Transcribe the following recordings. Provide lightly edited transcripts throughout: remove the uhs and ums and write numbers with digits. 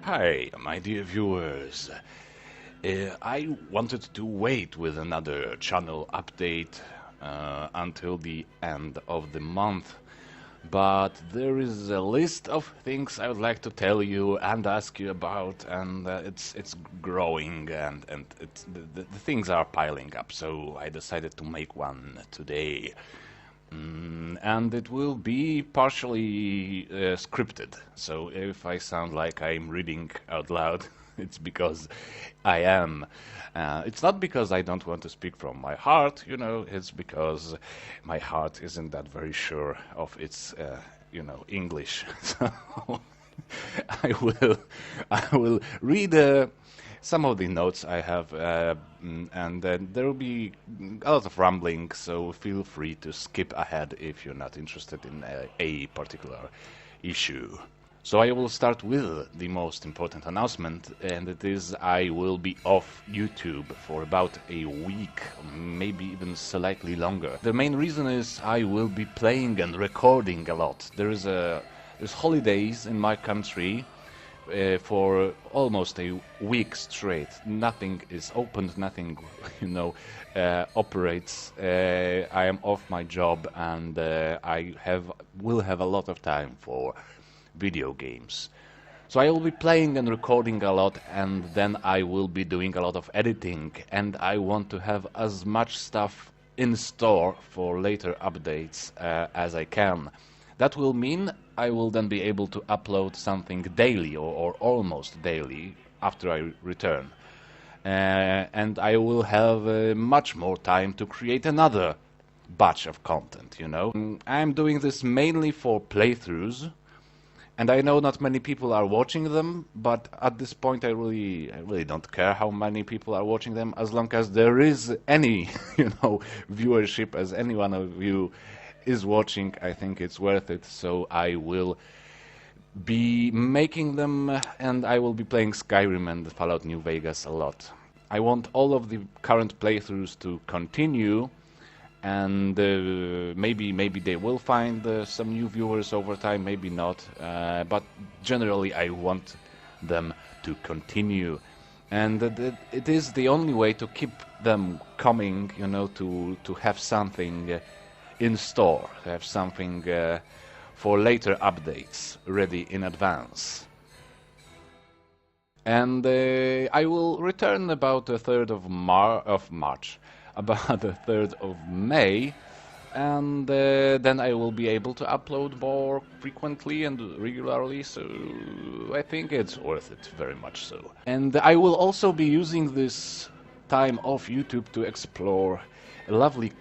Hi, my dear viewers. I wanted to wait with another channel update until the end of the month, but there is a list of things I would like to tell you and ask you about, and it's growing, and the things are piling up. So I decided to make one today. And it will be partially scripted, so if I sound like I'm reading out loud, it's because I am. It's not because I don't want to speak from my heart, it's because my heart isn't that very sure of its, English. So I will read some of the notes I have, and then there will be a lot of rambling, so feel free to skip ahead if you're not interested in a particular issue. So I will start with the most important announcement, and it is I will be off YouTube for about a week, maybe even slightly longer. The main reason is I will be playing and recording a lot. There's holidays in my country. For almost a week straight, nothing is opened, nothing, operates. I am off my job, and I will have a lot of time for video games. So I will be playing and recording a lot, and then I will be doing a lot of editing, and I want to have as much stuff in store for later updates as I can. That will mean I will then be able to upload something daily or almost daily after I return. And I will have much more time to create another batch of content, I'm doing this mainly for playthroughs, and I know not many people are watching them, but at this point I really don't care how many people are watching them, as long as there is any, viewership, as any one of you is watching. I think it's worth it, so I will be making them, and I will be playing Skyrim and Fallout New Vegas a lot. I want all of the current playthroughs to continue, and maybe they will find some new viewers over time, maybe not, but generally I want them to continue, and it is the only way to keep them coming, to have something in store, to have something for later updates ready in advance. And I will return about the 3rd of March, about the 3rd of May, and then I will be able to upload more frequently and regularly, so I think it's worth it, very much so. And I will also be using this time off YouTube to explore a lovely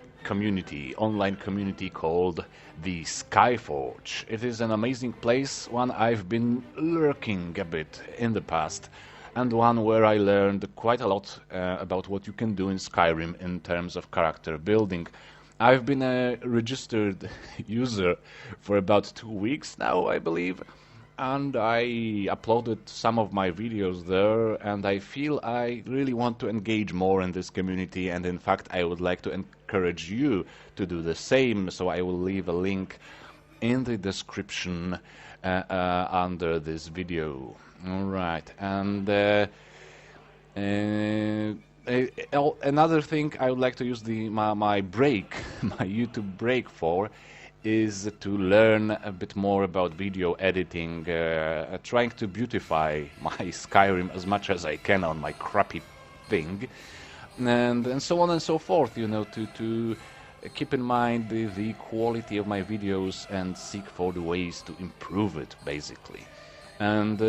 online community called the Skyforge. It is an amazing place, one I've been lurking a bit in the past, and one where I learned quite a lot about what you can do in Skyrim in terms of character building. I've been a registered user for about 2 weeks now, I believe, and I uploaded some of my videos there, and I feel I really want to engage more in this community, and in fact I would like to encourage you to do the same, so I will leave a link in the description under this video. Alright, and another thing I would like to use my break, my YouTube break for, is to learn a bit more about video editing, trying to beautify my Skyrim as much as I can on my crappy thing, and so on and so forth, to keep in mind the quality of my videos and seek for the ways to improve it, basically. And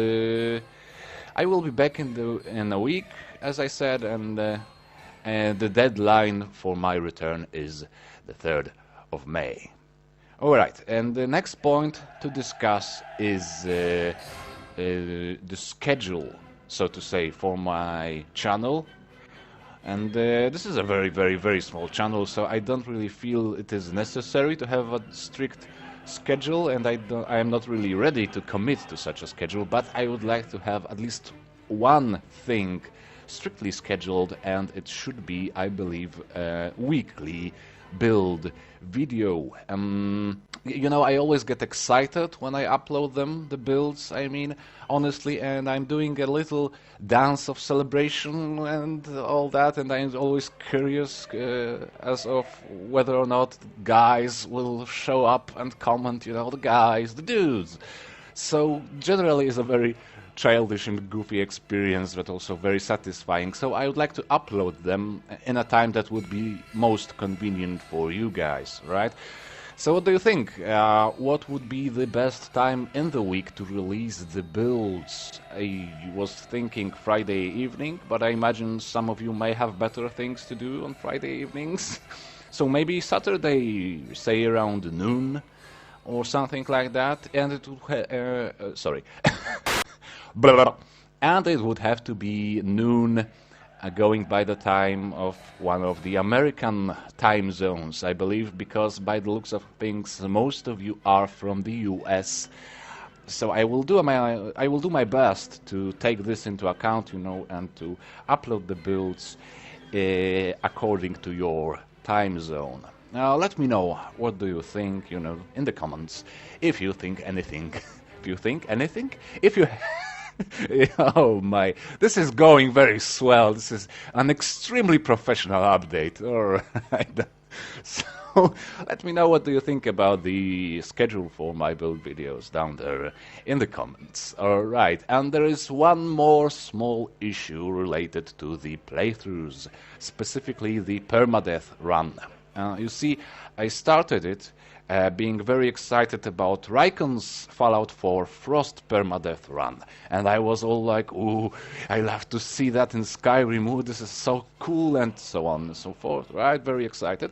I will be back in a week, as I said, and the deadline for my return is the 3rd of May. Alright, and the next point to discuss is the schedule, so to say, for my channel. And this is a very, very, very small channel, so I don't really feel it is necessary to have a strict schedule, and I am not really ready to commit to such a schedule, but I would like to have at least one thing strictly scheduled, and it should be, I believe, weekly build video. You know, I always get excited when I upload them, the builds, I mean, honestly, and I'm doing a little dance of celebration and all that, and I'm always curious as of whether or not guys will show up and comment, you know, the guys, the dudes. So generally it's a very childish and goofy experience, but also very satisfying. So I would like to upload them in a time that would be most convenient for you guys, right? So what do you think? What would be the best time in the week to release the builds? I was thinking Friday evening, but I imagine some of you may have better things to do on Friday evenings. So maybe Saturday, say around noon or something like that, and it would sorry. Blah, blah, blah. And it would have to be noon, going by the time of one of the American time zones, I believe, because by the looks of things, most of you are from the US. So I will do my best to take this into account, you know, and to upload the builds according to your time zone. Now, let me know what do you think, you know, in the comments. If you think anything, if you think anything, if you. Oh my, this is going very swell. This is an extremely professional update. All right. So let me know what do you think about the schedule for my build videos down there in the comments. All right, and there is one more small issue related to the playthroughs, specifically the permadeath run. You see, I started it being very excited about Raikon's Fallout 4 Frost permadeath run, and I was all like, ooh, I love to see that in Skyrim, ooh, this is so cool, and so on and so forth, right? Very excited.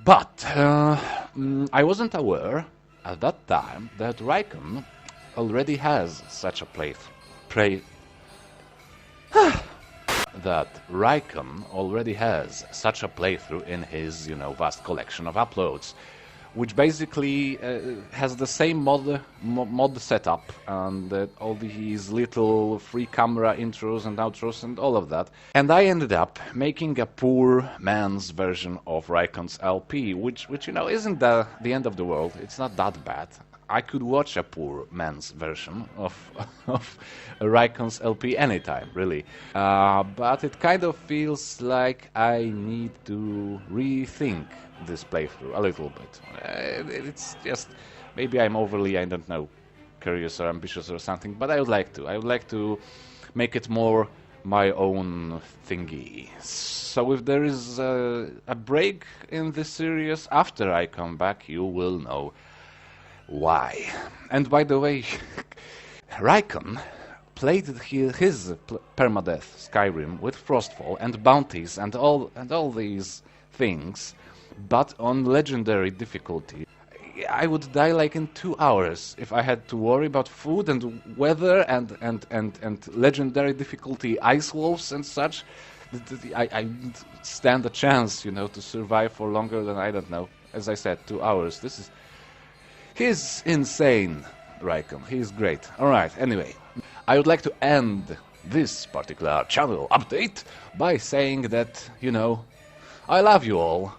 But I wasn't aware at that time that Raikon already has such a playthrough in his, you know, vast collection of uploads, which basically has the same mod setup and all these little free camera intros and outros and all of that. And I ended up making a poor man's version of Raikon's LP, which you know isn't the end of the world. It's not that bad. I could watch a poor man's version of Raikon's LP anytime, really. But it kind of feels like I need to rethink this playthrough a little bit. It's just, maybe I'm overly, I don't know, curious or ambitious or something, but I would like to. I would like to make it more my own thingy. So if there is a break in this series after I come back, you will know why. And by the way, Raikon played his permadeath Skyrim with Frostfall and bounties and all these things, but on legendary difficulty. I would die like in 2 hours if I had to worry about food and weather and legendary difficulty ice wolves and such. I stand a chance, you know, to survive for longer than, I don't know, as I said, 2 hours. He's insane, Raikon. He's great. Alright, anyway, I would like to end this particular channel update by saying that, you know, I love you all.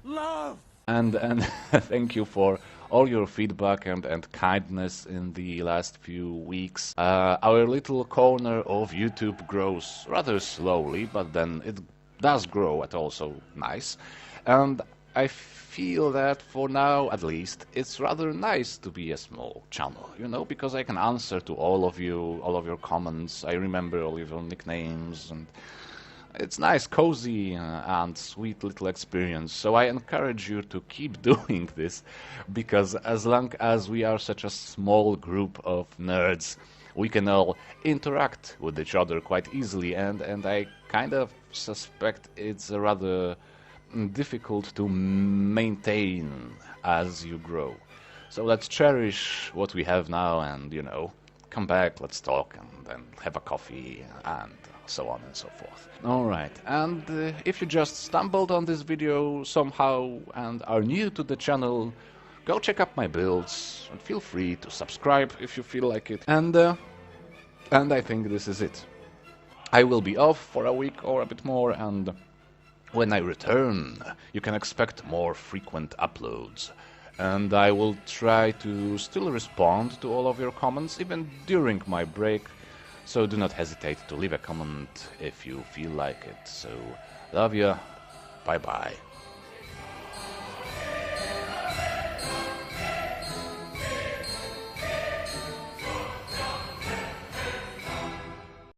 Love! And thank you for all your feedback and kindness in the last few weeks. Our little corner of YouTube grows rather slowly, but then it does grow at also nice. And I feel that for now, at least, it's rather nice to be a small channel, you know, because I can answer to all of you, all of your comments. I remember all of your nicknames, and it's nice, cozy, and sweet little experience. So I encourage you to keep doing this, because as long as we are such a small group of nerds, we can all interact with each other quite easily, and I kind of suspect it's rather difficult to maintain as you grow. So let's cherish what we have now and, you know, come back, let's talk, and then have a coffee, and so on and so forth. Alright, and if you just stumbled on this video somehow and are new to the channel, go check out my builds, and feel free to subscribe if you feel like it. And I think this is it. I will be off for a week or a bit more, and when I return, you can expect more frequent uploads. and I will try to still respond to all of your comments even during my break, so do not hesitate to leave a comment if you feel like it. So, love ya, bye bye.